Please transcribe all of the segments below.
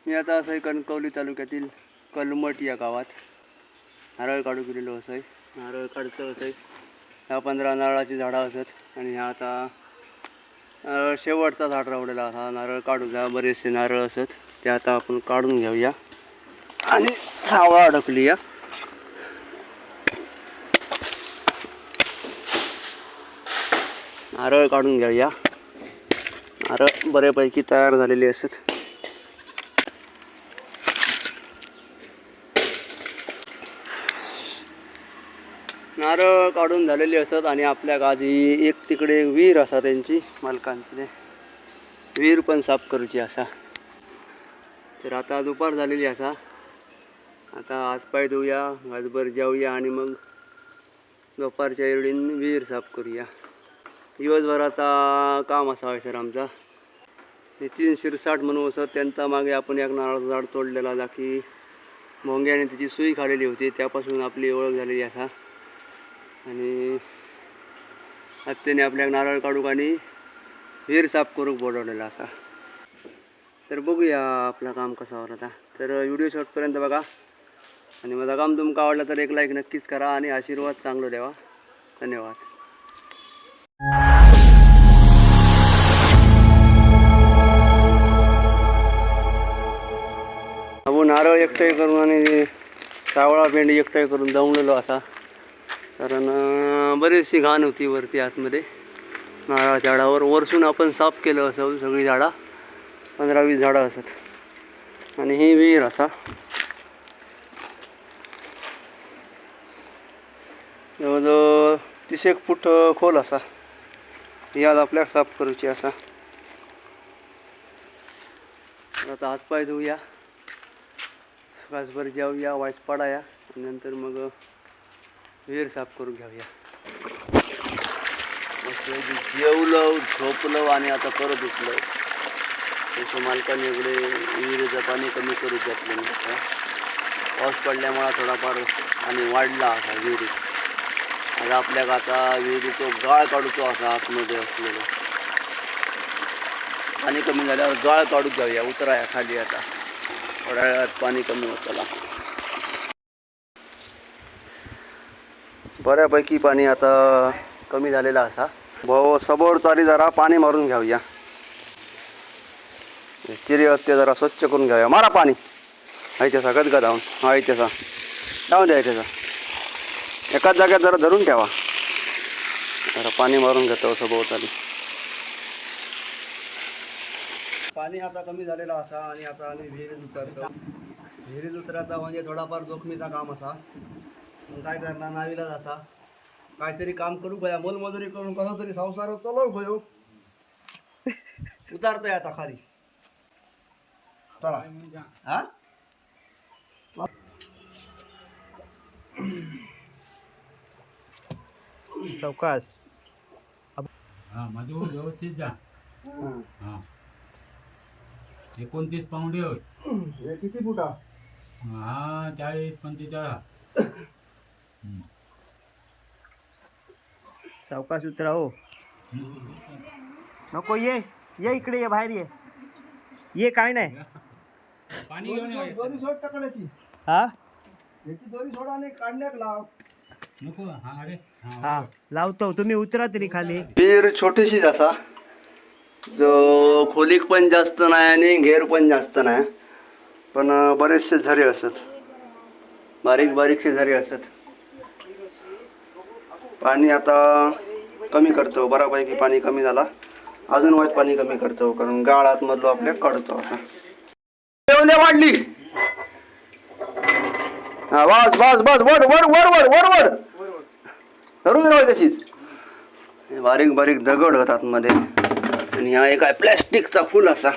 मी आता असं कणकवली तालुक्यातील कलमट या गावात नारळ काढू गेलेलो असं नारळ काढतो असं ह्या 15 नारळाची झाडं असत आणि ह्या आता शेवटचा झाड रावलेला असा नारळ काढू जा बरेचसे नारळ असत ते आता आपण काढून घेऊया आणि सावळा अडकली या नारळ काढून घेऊया. नारळ बऱ्यापैकी तयार झालेली असत. नारळ काढून झालेली असतात आणि आपल्या गादी एक तिकडे विहीर असा त्यांची मालकांची विहीर पण साफ करूची असा. तर आता दुपार झालेली असा. आता हातपाय धुऊया घासभर जेवूया आणि मग दुपारच्या वेळीन विहीर साफ करूया. दिवसभराचा काम असा आहे सर आमचा. नितीन शिरसाट म्हणून असं त्यांचा मागे आपण एक नारळाचं झाड तोडलेला जा की भोंग्याने त्याची सुई खालेली होती त्यापासून आपली ओळख झालेली असा. आणि त्याने आपल्या नारळ काढूक आणि विहीर साफ करूक बोलवलेला असा. तर बघूया आपलं काम कसं होतं आता. तर व्हिडिओ शेवटपर्यंत बघा आणि माझं काम तुमका आवडलं तर एक लाईक नक्कीच करा आणि आशीर्वाद चांगलं द्यावा. धन्यवाद. आपण नारळ एकटाई करून आणि सावळा पेंडी एकटाई करून दमलेलो असा. कारण बरीचशी घाण होती वरती आतमध्ये नारळाच्या झाडावर. वरसून आपण साफ केलं असं सगळी झाडं 15-20 झाडं असत आणि ही विहीर असा. जवळजवळ 30 फूट खोल असा. याद आपल्या साफ करूची असा. आता हातपाय धुऊया घासभर जेवूया वाईस पडाया आणि नंतर मग विहीर साफ करून घेऊया. जेवलं झोपलं आणि आता परत उठलं. त्याच्या मालकाने इकडे विहिरीचं पाणी कमी करू घेतलं. पाऊस पडल्यामुळे थोडाफार आणि वाढला असा विहिरीत. आता आपल्याला आता विहिरीचो गाळ काढूचो असा आतमध्ये असलेलं. पाणी कमी झाल्यावर गाळ काढूच जाऊया उतराया खाली. आता थोड्या वेळात पाणी कमी होतं. बऱ्यापैकी पाणी आता कमी झालेलं असा. भाऊ सभोवताली जरा पाणी मारून घेऊया. चिरे ते जरा स्वच्छ करून घेऊया. मारा पाणी आहे त्याचा गदगद धावून आहे त्याचा धावून द्या. त्याचा एकाच जागेत जरा धरून ठेवा. जरा पाणी मारून घेतो सभोवताली. पाणी आता कमी झालेलं असा आणि आता आम्ही विहिरीत उतरतो. विहिरीत उतरायचा म्हणजे थोडाफार जोखमीचा काम असा. मग काय करणार नावीलाच असा. काहीतरी काम करू गया मोलमजुरी करून कसा तरी संसार चालव गयो. उतारतोय आता खाली. चला हा सावकाश. मधू व्यवस्थित जा. 29 पाऊंडे होत. हे किती फुटा? 40-45. सावकाश उतरा हो. नको ये इकडे ये बाहेर ये काय नाही. पाणी घेऊन ये. दोरी सोड टाकण्याची. हा याची दोरी सोड आणि काढण्याक लाव. नको. अरे हा लावतो. तुम्ही उतरा तरी खाली. विहीर छोटीशीच असा. जो खोलीक पण जास्त नाही आणि घेर पण जास्त नाही. पण बरेचसे झरे असत. बारीकशे झरे असत. पाणी आता कमी करतो. बऱ्यापैकी पाणी कमी झाला. अजून वाईट पाणी कमी करतो कारण गाळ आतमधलो आपल्या काढतो असा. वाढली. हा बस बस बस वर वर वर वर वर वर धरून राहा. तशीच बारीक दगड होतात मध्ये. आणि हा एक आहे प्लॅस्टिकचा फुल असा.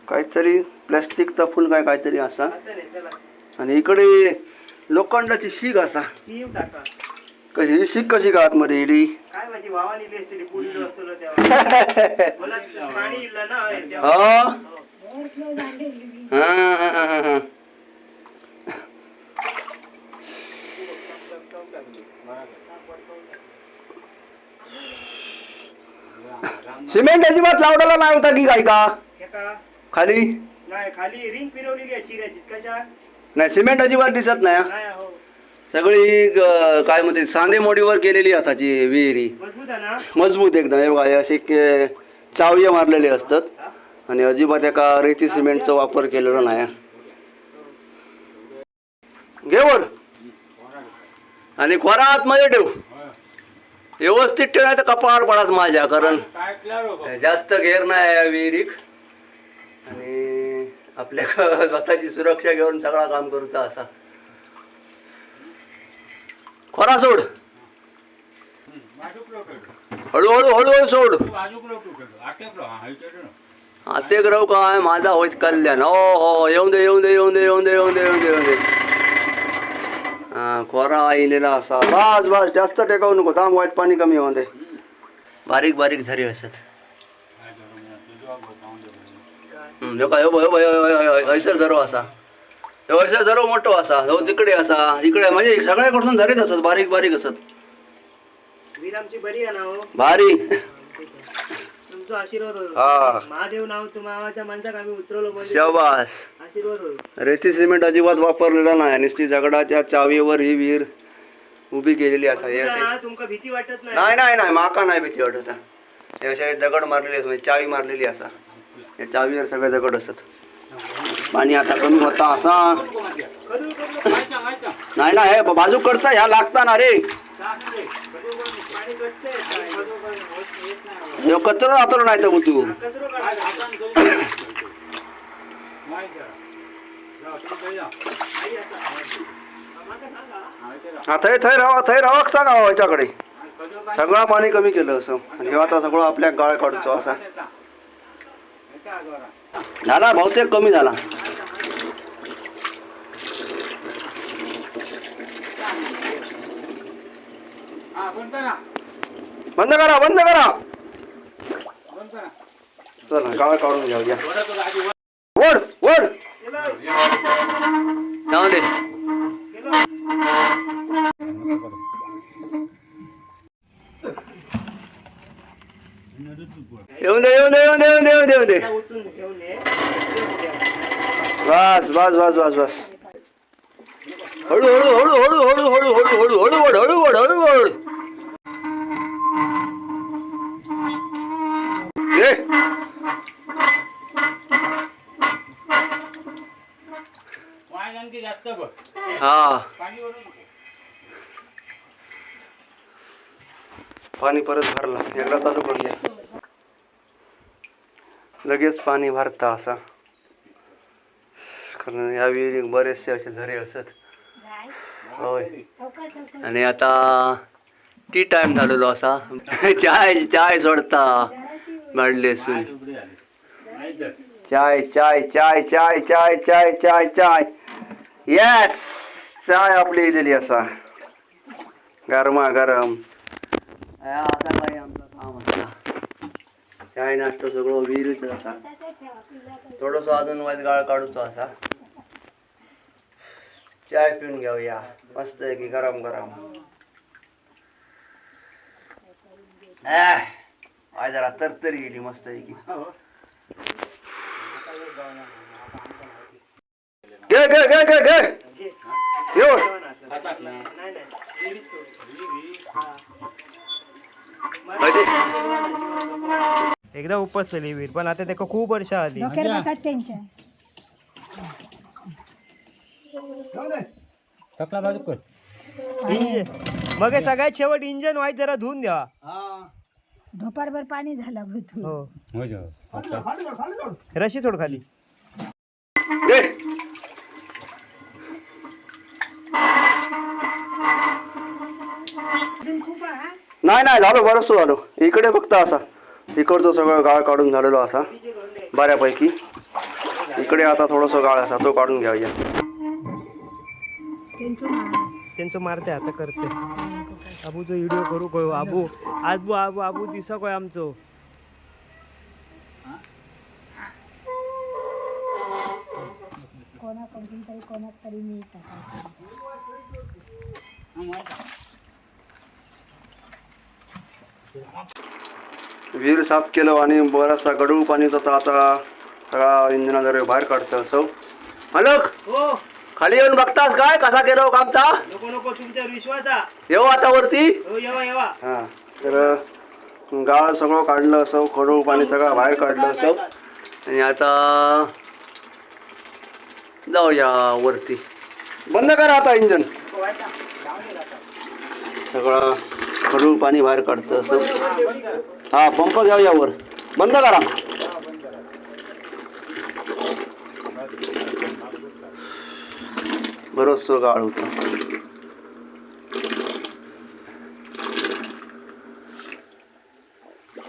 काहीतरी प्लॅस्टिकचा फुल काहीतरी असा. आणि इकडे लोखंडाची शीग असा. कशी शीग कशी का आतमध्ये इडी. सिमेंट अजिबात लावलेला नाही होता की काय का. खाली नाही खाली रिंग फिरवलेली आहे चिऱ्याची कशा नाही सिमेंट अजिबात दिसत नाही हा. नाही हो सगळी काय म्हणते सांधे मोडीवर केलेली असाची विहिरी मजबूत आहे ना मजबूत एकदम हे बघा हे असे चावये मारलेले असतात आणि अजिबात एका रेती सिमेंटचा वापर केलेला नाही घे वर आणि खोरा आतमध्ये ठेव व्यवस्थित ठेव नाही तर कपाळ पडाच माझ्या कारण जास्त घेर नाही या विहिरीक आणि आपल्या स्वतःची सुरक्षा घेऊन सगळा काम करूचा असा खोरा सोड हळूहळू हळूहळू सोड आतेक राहू काय माझा होईत कल्याण हो हो येऊन दे येऊन दे येऊन दे येऊन दे येऊन दे येऊन दे येऊन दे हा खोरा आईलेला असा बस बस जास्त टेकावू नको थांब वाईट पाणी कमी होऊन दे बारीक बारीक झरी असत ऐसर झरो असा ऐसर झरो मोठो असा जो तिकडे असा इकडे म्हणजे सगळ्याकडून झरीत असत बारीक बारीक असत वीर आमची बरी आहे ना हो भारी तुमचा आशीर्वाद होईल हा महादेव नाव तुम्हाला माणसाक आम्ही उतरवलं म्हणजे शाबास आशीर्वाद होईल रेती सिमेंट अजिबात वापरलेला नाही नुसती दगडाच्या चावीवर ही विहीर उभी केलेली असा हे असे तुमका भीती वाटत नाही नाही नाही नाही माका नाही भीती वाटत हे असे दगड मारलेली असत म्हणजे चावी मारलेली असा या चावीवर सगळे दगड असत पाणी आता कमी होता असा नाही ना हे बाजू करता ह्या लागता ना रे हे कचरा राहतो नाही तर तू हा थंय राहा सांगा याच्याकडे सगळं पाणी कमी केलं असं आणि हे आता सगळं आपल्या गाळ काढतो असा झाला बहुतेक कमी झाला बंद करा बंद करा चला गाळ काढून घेऊया वड वड जाऊ दे येऊन दे येऊन दे येऊन दे येऊन दे येऊन दे येऊन दे बस बस बस बस बस हळू हळू हळू हळू हळू हळू हळू हळू हळू वड हळू वड हळू वड ये हा पाणी परत भरला एकदा चालू करूया लगेच पाणी भरता असा कारण या विहिरीत बरेचसे असे झरे असत होय आणि आता टी टाइम झालेलो असा चाय चाय सोडता मांडले असून चाय चाय चाय चाय चाय चाय चाय चाय येस चाय आपली इलेली असा गरमा गरम आता काही आमचं काम असता चाय नाश्ता सगळं विहिरीच असा थोडस अजून वाईट गाळ काढूचो असा चाय पिऊन घेऊया मस्त आहे की गरम गरम आय जरा तरतरी गेली मस्त आहे की घे घे घे घे घे येऊ एकदा उपसली वीर पण आता त्याला खूप वर्ष आली कपडा बाजू कर मग हे सगळ्यात शेवट इंजन व्हायचं जरा धुवून द्या दुपारभर पाणी झालं हो रशी सोड खाली घे नाही नाही झालो बरंच झालो इकडे फक्त असा इकडचं सगळं गाळ काढून झालेलो असा बऱ्यापैकी इकडे आता थोडंसं गाळ असा तो काढून घ्यायचा त्यांचं मारते आता करते आबूचो व्हिडिओ करू कळू आबू आबू आबू आबू दिसा काय आमचो कोणाकडून तरी कोणाक तरी मिळतात विहीर साफ केलं आणि बराचसा गडूळ पाणी होता आता सगळा इंजिनाद्वारे बाहेर काढतो असं. मालक हो खाली येऊन बघतास काय कसा केला हो कामचा? नको नको तुमच्यावर विश्वासा. येऊ आता वरती. हो येवा येवा. हा तर गाळ सगळं काढलं असं, खडू पाणी सगळं बाहेर काढलं असं आणि आता जाऊया वरती. बंद करा आता इंजन. सगळं खडू पाणी बाहेर काढतं असं. हा पंप जाऊया वर. बंद करा. बरोच गाळ होता.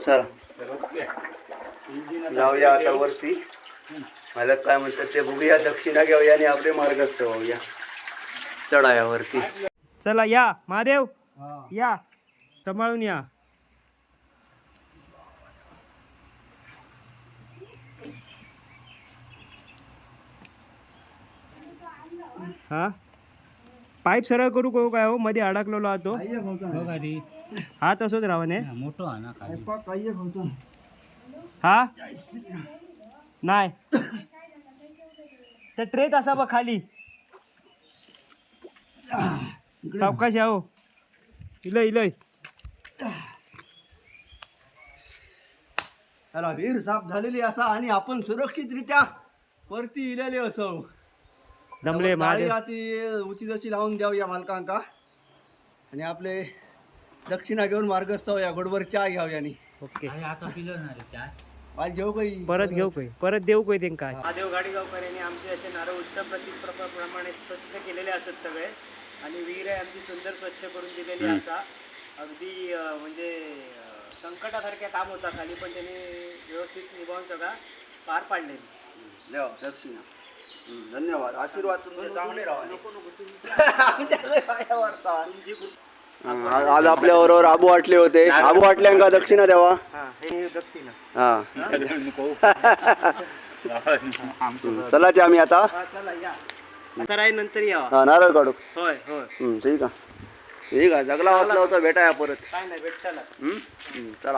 चला जाऊया आता वरती. मला काय म्हणतात ते बघूया, दक्षिणा घेऊया आणि आपले मार्गस्थ होऊया. चढाया वरती. चला या महादेव या, सांभाळून या. हा पाईप सरळ करू करू काय हो, मध्ये अडकलेलो आतो. बघ आधी हा तसंच राहा ने. मोठं हा ना खाली. हा नाही तर ट्रेत असा बघ खाली. सावकाश या हो. इलय इलय. त्याला विहीर साफ झालेली असा आणि आपण सुरक्षितरित्या वरती इलेले असो. दमले महादेव. ती उची जशी लावून द्यावया मालकांका आणि आपले दक्षिणा घेऊन मार्गस्थ होऊया. गोडवर चहा घ्यावया आणि ओके अरे आता पिलं ना रे चाय. आज घेऊ काही परत घेऊ काय, परत देऊ काय ते काय. महादेव गाडीगावकरांनी आमचे असे नारळ उत्तम प्रमाणे स्वच्छ केलेले असत सगळे आणि विहीर आहे आमची सुंदर स्वच्छ करून दिलेली असा. अगदी म्हणजे संकटासारखे काम होता खाली, पण त्यांनी व्यवस्थित निभावून सगळा पार पाडले. देवा दक्षिणा. धन्यवाद. आशीर्वाद तुमचे चांगले राहा. आज आपल्या बरोबर आबू वाटले होते. आबू वाटल्यांका दक्षिणा द्यावा. हे दक्षिणा. हा चला ते आम्ही आता चला या. आता राही नंतर या. हा, नारळ काढू. होय होय ठीक आहे. ठीक आहे. जगला वाचला होता भेटाया परत. काय नाही भेट चला. चला.